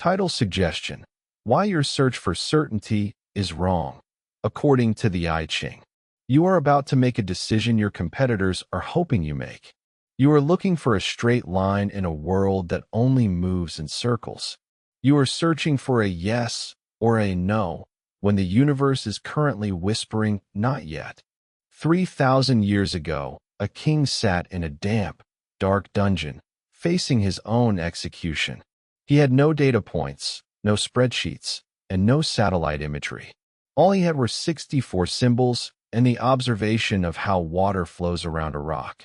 Title suggestion: Why your search for certainty is wrong. According to the I Ching, you are about to make a decision your competitors are hoping you make. You are looking for a straight line in a world that only moves in circles. You are searching for a yes or a no when the universe is currently whispering, not yet. 3,000 years ago, a king sat in a damp, dark dungeon, facing his own execution. He had no data points, no spreadsheets, and no satellite imagery. All he had were 64 symbols and the observation of how water flows around a rock.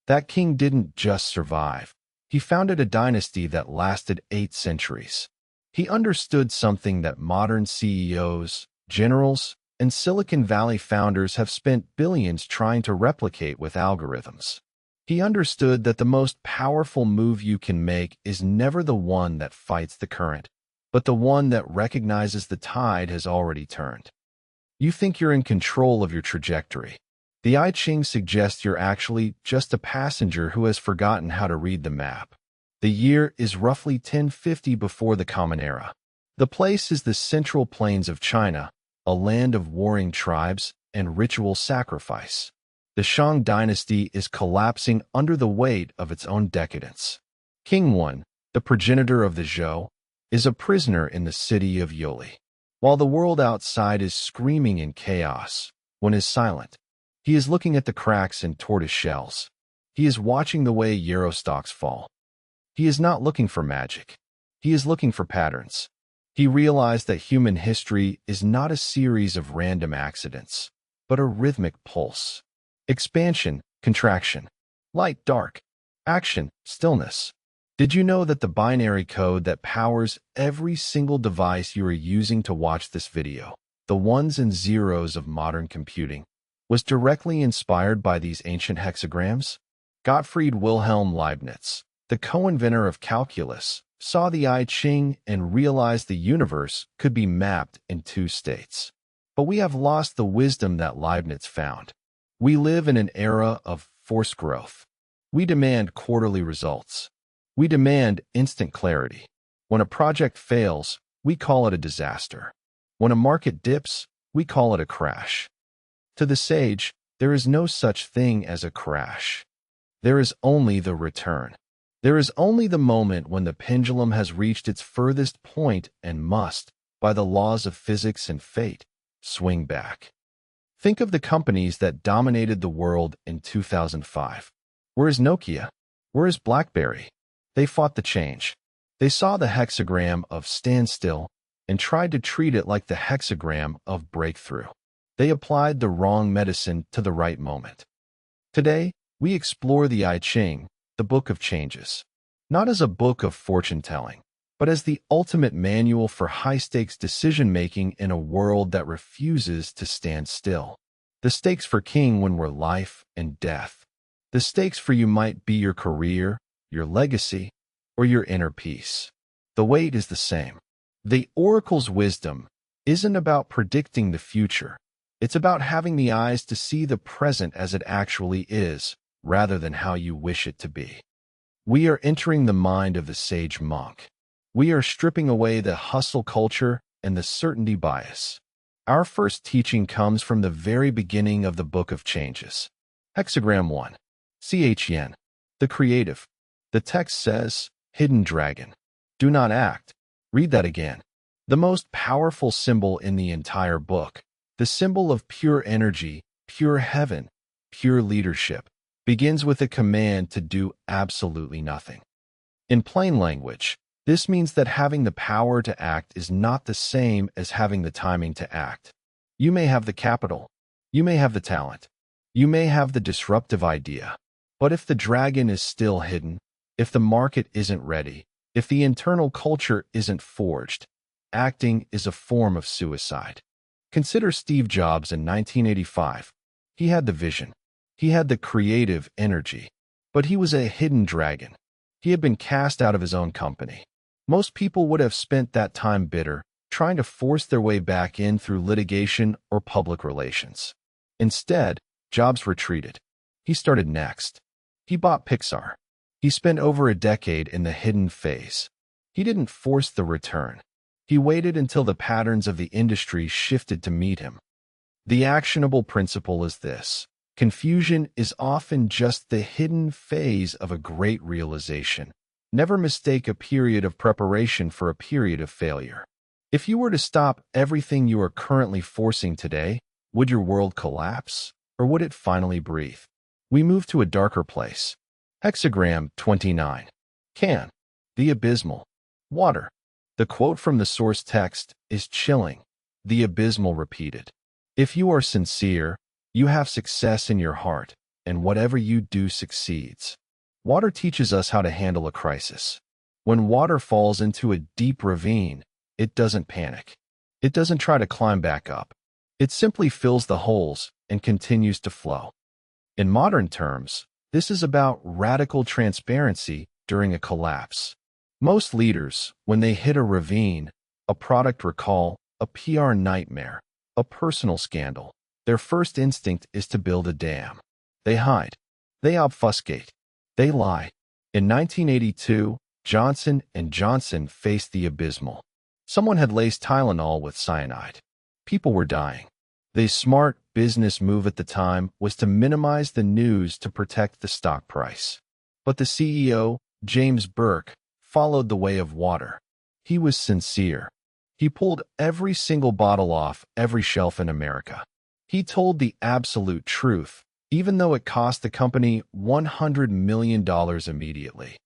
That king didn't just survive. He founded a dynasty that lasted 8 centuries. He understood something that modern CEOs, generals, and Silicon Valley founders have spent billions trying to replicate with algorithms. He understood that the most powerful move you can make is never the one that fights the current, but the one that recognizes the tide has already turned. You think you're in control of your trajectory. The I Ching suggests you're actually just a passenger who has forgotten how to read the map. The year is roughly 1050 before the Common Era. The place is the Central Plains of China, a land of warring tribes and ritual sacrifice. The Shang dynasty is collapsing under the weight of its own decadence. King Wen, the progenitor of the Zhou, is a prisoner in the city of Yuli. While the world outside is screaming in chaos, Wen is silent. He is looking at the cracks in tortoise shells. He is watching the way yarrow stalks fall. He is not looking for magic. He is looking for patterns. He realized that human history is not a series of random accidents, but a rhythmic pulse. Expansion, contraction, light, dark, action, stillness. Did you know that the binary code that powers every single device you are using to watch this video, the ones and zeros of modern computing, was directly inspired by these ancient hexagrams? Gottfried Wilhelm Leibniz, the co-inventor of calculus, saw the I Ching and realized the universe could be mapped in 2 states. But we have lost the wisdom that Leibniz found. We live in an era of forced growth. We demand quarterly results. We demand instant clarity. When a project fails, we call it a disaster. When a market dips, we call it a crash. To the sage, there is no such thing as a crash. There is only the return. There is only the moment when the pendulum has reached its furthest point and must, by the laws of physics and fate, swing back. Think of the companies that dominated the world in 2005. Where is Nokia? Where is BlackBerry? They fought the change. They saw the hexagram of standstill and tried to treat it like the hexagram of breakthrough. They applied the wrong medicine to the right moment. Today, we explore the I Ching, the Book of Changes, not as a book of fortune-telling, but as the ultimate manual for high-stakes decision-making in a world that refuses to stand still. The stakes for King Wen were life and death. The stakes for you might be your career, your legacy, or your inner peace. The weight is the same. The oracle's wisdom isn't about predicting the future. It's about having the eyes to see the present as it actually is, rather than how you wish it to be. We are entering the mind of the sage monk. We are stripping away the hustle culture and the certainty bias. Our first teaching comes from the very beginning of the Book of Changes. Hexagram 1. Chen. The creative. The text says, hidden dragon. Do not act. Read that again. The most powerful symbol in the entire book, the symbol of pure energy, pure heaven, pure leadership, begins with a command to do absolutely nothing. In plain language, this means that having the power to act is not the same as having the timing to act. You may have the capital. You may have the talent. You may have the disruptive idea. But if the dragon is still hidden, if the market isn't ready, if the internal culture isn't forged, acting is a form of suicide. Consider Steve Jobs in 1985. He had the vision. He had the creative energy. But he was a hidden dragon. He had been cast out of his own company. Most people would have spent that time bitter, trying to force their way back in through litigation or public relations. Instead, Jobs retreated. He started next. He bought Pixar. He spent over a decade in the hidden phase. He didn't force the return. He waited until the patterns of the industry shifted to meet him. The actionable principle is this: confusion is often just the hidden phase of a great realization. Never mistake a period of preparation for a period of failure. If you were to stop everything you are currently forcing today, would your world collapse, or would it finally breathe? We move to a darker place. Hexagram 29. Can. The abysmal. Water. The quote from the source text is chilling. The abysmal repeated. If you are sincere, you have success in your heart, and whatever you do succeeds. Water teaches us how to handle a crisis. When water falls into a deep ravine, it doesn't panic. It doesn't try to climb back up. It simply fills the holes and continues to flow. In modern terms, this is about radical transparency during a collapse. Most leaders, when they hit a ravine, a product recall, a PR nightmare, a personal scandal, their first instinct is to build a dam. They hide. They obfuscate. They lie. In 1982, Johnson & Johnson faced the abysmal. Someone had laced Tylenol with cyanide. People were dying. The smart business move at the time was to minimize the news to protect the stock price. But the CEO, James Burke, followed the way of water. He was sincere. He pulled every single bottle off every shelf in America. He told the absolute truth, even though it cost the company $100 million immediately.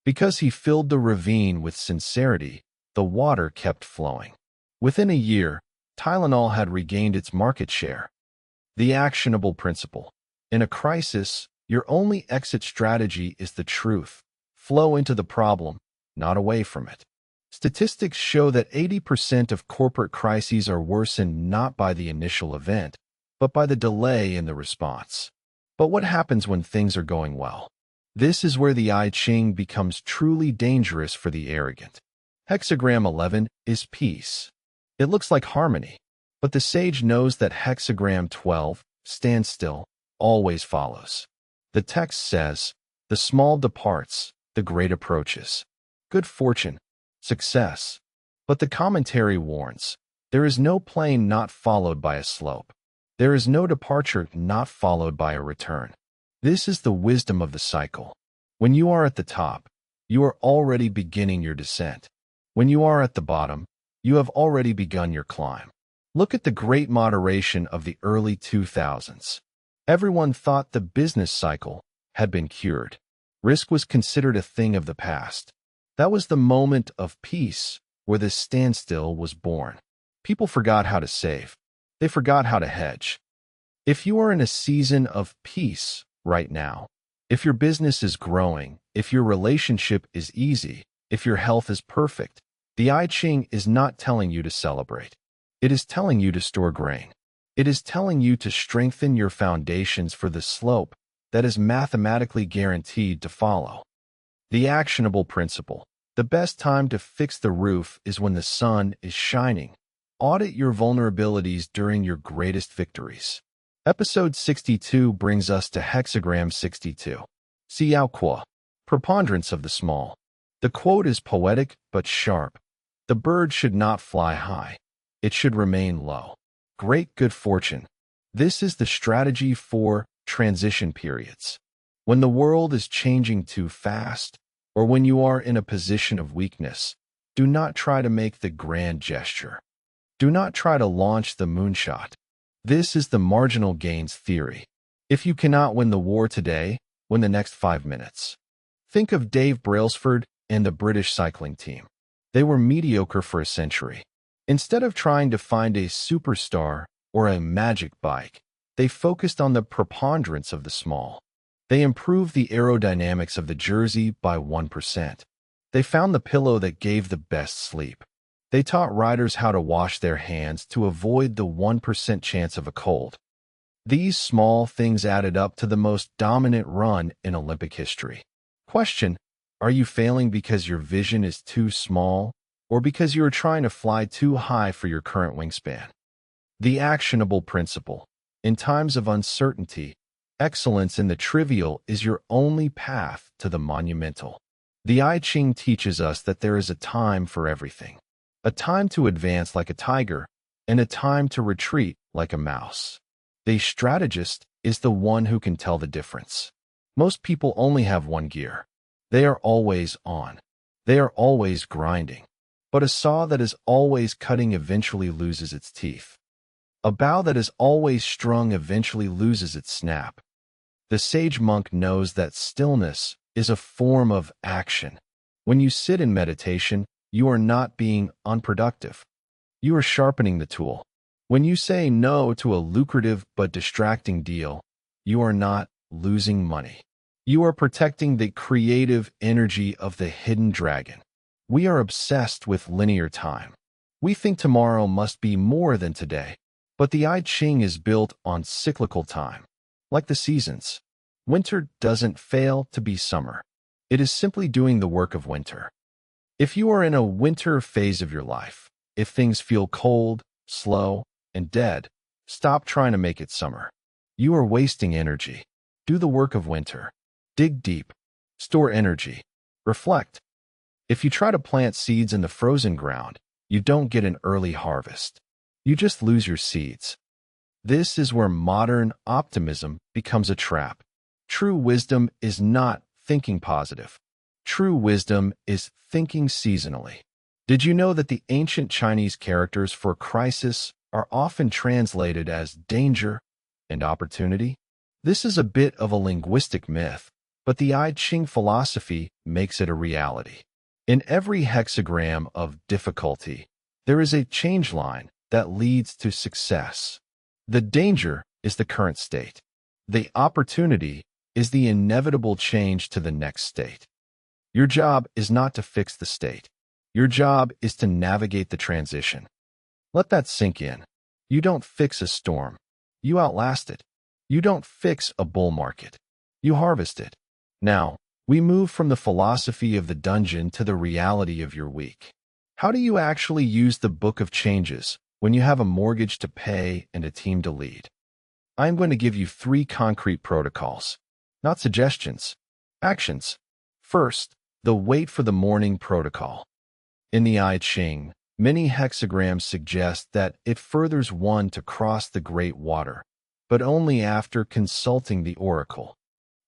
Because he filled the ravine with sincerity, the water kept flowing. Within a year, Tylenol had regained its market share. The actionable principle. In a crisis, your only exit strategy is the truth. Flow into the problem, not away from it. Statistics show that 80% of corporate crises are worsened not by the initial event, but by the delay in the response. But what happens when things are going well? This is where the I Ching becomes truly dangerous for the arrogant. Hexagram 11 is peace. It looks like harmony, but the sage knows that hexagram 12, stand still, always follows. The text says, the small departs, the great approaches. Good fortune, success. But the commentary warns, there is no plane not followed by a slope. There is no departure not followed by a return. This is the wisdom of the cycle. When you are at the top, you are already beginning your descent. When you are at the bottom, you have already begun your climb. Look at the great moderation of the early 2000s. Everyone thought the business cycle had been cured. Risk was considered a thing of the past. That was the moment of peace where the standstill was born. People forgot how to save. They forgot how to hedge. If you are in a season of peace right now, if your business is growing, if your relationship is easy, if your health is perfect, the I Ching is not telling you to celebrate. It is telling you to store grain. It is telling you to strengthen your foundations for the slope that is mathematically guaranteed to follow. The actionable principle. The best time to fix the roof is when the sun is shining. Audit your vulnerabilities during your greatest victories. Episode 62 brings us to hexagram 62. Xiao Kuo. Preponderance of the small. The quote is poetic but sharp. The bird should not fly high. It should remain low. Great good fortune. This is the strategy for transition periods. When the world is changing too fast, or when you are in a position of weakness, do not try to make the grand gesture. Do not try to launch the moonshot. This is the marginal gains theory. If you cannot win the war today, win the next 5 minutes. Think of Dave Brailsford and the British cycling team. They were mediocre for a century. Instead of trying to find a superstar or a magic bike, they focused on the preponderance of the small. They improved the aerodynamics of the jersey by 1%. They found the pillow that gave the best sleep. They taught riders how to wash their hands to avoid the 1% chance of a cold. These small things added up to the most dominant run in Olympic history. Question: are you failing because your vision is too small, or because you are trying to fly too high for your current wingspan? The actionable principle. In times of uncertainty, excellence in the trivial is your only path to the monumental. The I Ching teaches us that there is a time for everything. A time to advance like a tiger, and a time to retreat like a mouse. The strategist is the one who can tell the difference. Most people only have one gear. They are always on. They are always grinding. But a saw that is always cutting eventually loses its teeth. A bow that is always strung eventually loses its snap. The sage monk knows that stillness is a form of action. When you sit in meditation, you are not being unproductive. You are sharpening the tool. When you say no to a lucrative but distracting deal, you are not losing money. You are protecting the creative energy of the hidden dragon. We are obsessed with linear time. We think tomorrow must be more than today, but the I Ching is built on cyclical time. Like the seasons, winter doesn't fail to be summer. It is simply doing the work of winter. If you are in a winter phase of your life, if things feel cold, slow, and dead, stop trying to make it summer. You are wasting energy. Do the work of winter. Dig deep. Store energy. Reflect. If you try to plant seeds in the frozen ground, you don't get an early harvest. You just lose your seeds. This is where modern optimism becomes a trap. True wisdom is not thinking positive. True wisdom is thinking seasonally. Did you know that the ancient Chinese characters for crisis are often translated as danger and opportunity? This is a bit of a linguistic myth, but the I Ching philosophy makes it a reality. In every hexagram of difficulty, there is a change line that leads to success. The danger is the current state. The opportunity is the inevitable change to the next state. Your job is not to fix the state. Your job is to navigate the transition. Let that sink in. You don't fix a storm. You outlast it. You don't fix a bull market. You harvest it. Now, we move from the philosophy of the dungeon to the reality of your week. How do you actually use the book of changes when you have a mortgage to pay and a team to lead? I'm going to give you 3 concrete protocols, not suggestions, actions. First, the wait for the morning protocol. In the I Ching, many hexagrams suggest that it furthers one to cross the great water, but only after consulting the oracle.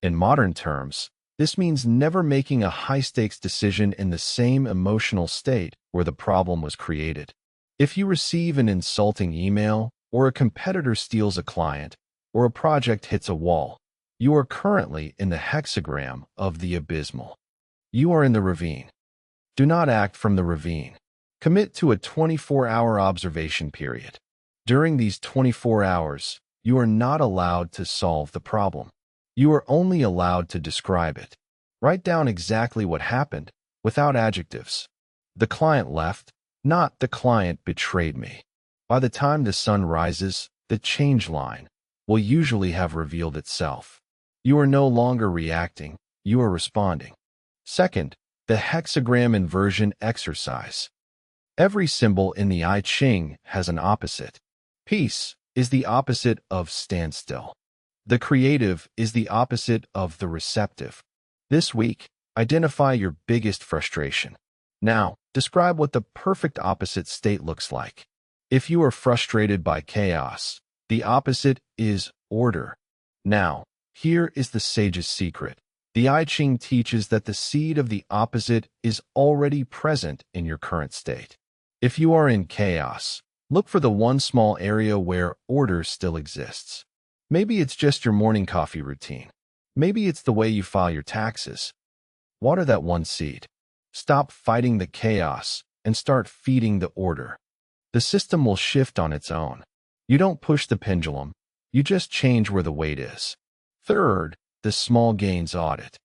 In modern terms, this means never making a high-stakes decision in the same emotional state where the problem was created. If you receive an insulting email, or a competitor steals a client, or a project hits a wall, you are currently in the hexagram of the abysmal. You are in the ravine. Do not act from the ravine. Commit to a 24-hour observation period. During these 24 hours, you are not allowed to solve the problem. You are only allowed to describe it. Write down exactly what happened, without adjectives. The client left, not the client betrayed me. By the time the sun rises, the change line will usually have revealed itself. You are no longer reacting, you are responding. Second, the hexagram inversion exercise. Every symbol in the I Ching has an opposite. Peace is the opposite of standstill. The creative is the opposite of the receptive. This week, identify your biggest frustration. Now, describe what the perfect opposite state looks like. If you are frustrated by chaos, the opposite is order. Now, here is the sage's secret. The I Ching teaches that the seed of the opposite is already present in your current state. If you are in chaos, look for the one small area where order still exists. Maybe it's just your morning coffee routine. Maybe it's the way you file your taxes. Water that one seed. Stop fighting the chaos and start feeding the order. The system will shift on its own. You don't push the pendulum. You just change where the weight is. Third, the small gains audit.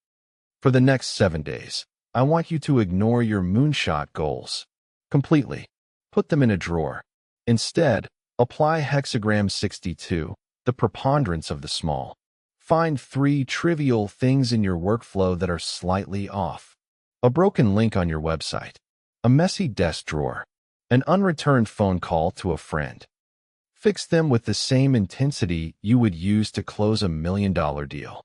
For the next 7 days, I want you to ignore your moonshot goals completely. Put them in a drawer. Instead, apply hexagram 62, the preponderance of the small. Find 3 trivial things in your workflow that are slightly off. A broken link on your website, a messy desk drawer, an unreturned phone call to a friend. Fix them with the same intensity you would use to close $1 million deal.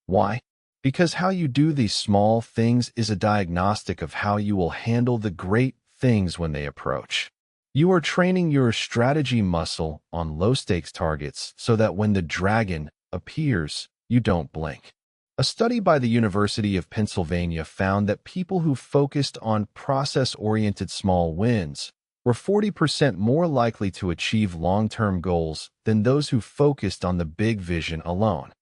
Why? Because how you do these small things is a diagnostic of how you will handle the great things when they approach. You are training your strategy muscle on low-stakes targets so that when the dragon appears, you don't blink. A study by the University of Pennsylvania found that people who focused on process-oriented small wins were 40% more likely to achieve long-term goals than those who focused on the big vision alone.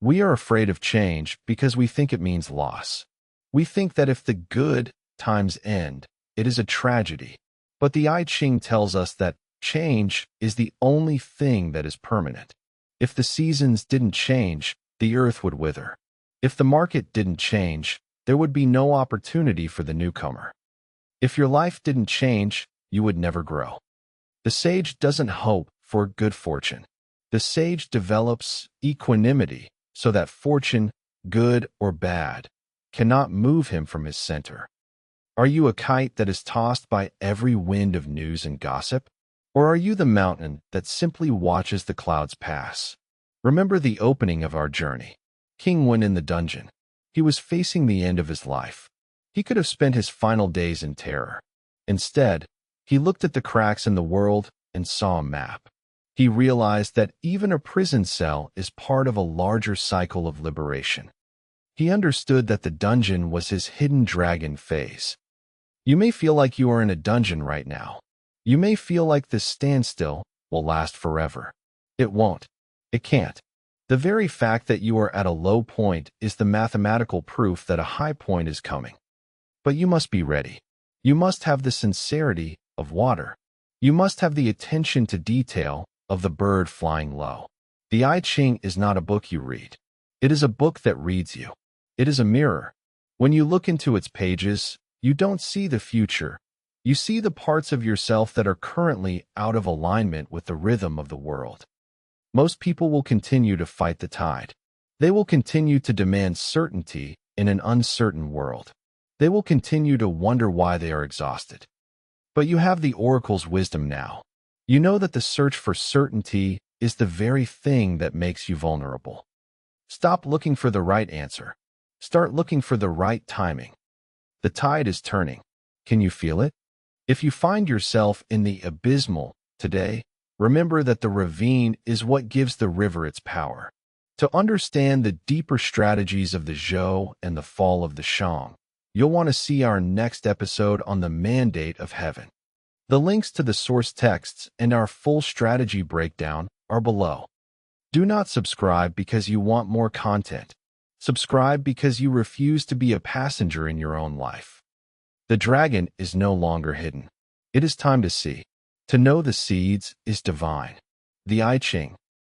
We are afraid of change because we think it means loss. We think that if the good times end, it is a tragedy. But the I Ching tells us that change is the only thing that is permanent. If the seasons didn't change, the earth would wither. If the market didn't change, there would be no opportunity for the newcomer. If your life didn't change, you would never grow. The sage doesn't hope for good fortune. The sage develops equanimity so that fortune, good or bad, cannot move him from his center. Are you a kite that is tossed by every wind of news and gossip? Or are you the mountain that simply watches the clouds pass? Remember the opening of our journey. King went in the dungeon. He was facing the end of his life. He could have spent his final days in terror. Instead, he looked at the cracks in the world and saw a map. He realized that even a prison cell is part of a larger cycle of liberation. He understood that the dungeon was his hidden dragon phase. You may feel like you are in a dungeon right now. You may feel like this standstill will last forever. It won't. It can't. The very fact that you are at a low point is the mathematical proof that a high point is coming. But you must be ready. You must have the sincerity of water. You must have the attention to detail of the bird flying low. The I Ching is not a book you read. It is a book that reads you. It is a mirror. When you look into its pages, you don't see the future. You see the parts of yourself that are currently out of alignment with the rhythm of the world. Most people will continue to fight the tide. They will continue to demand certainty in an uncertain world. They will continue to wonder why they are exhausted. But you have the oracle's wisdom now. You know that the search for certainty is the very thing that makes you vulnerable. Stop looking for the right answer. Start looking for the right timing. The tide is turning. Can you feel it? If you find yourself in the abysmal today, remember that the ravine is what gives the river its power. To understand the deeper strategies of the Zhou and the fall of the Shang, you'll want to see our next episode on the mandate of heaven. The links to the source texts and our full strategy breakdown are below. Do not subscribe because you want more content. Subscribe because you refuse to be a passenger in your own life. The dragon is no longer hidden. It is time to see. To know the seeds is divine. The I Ching.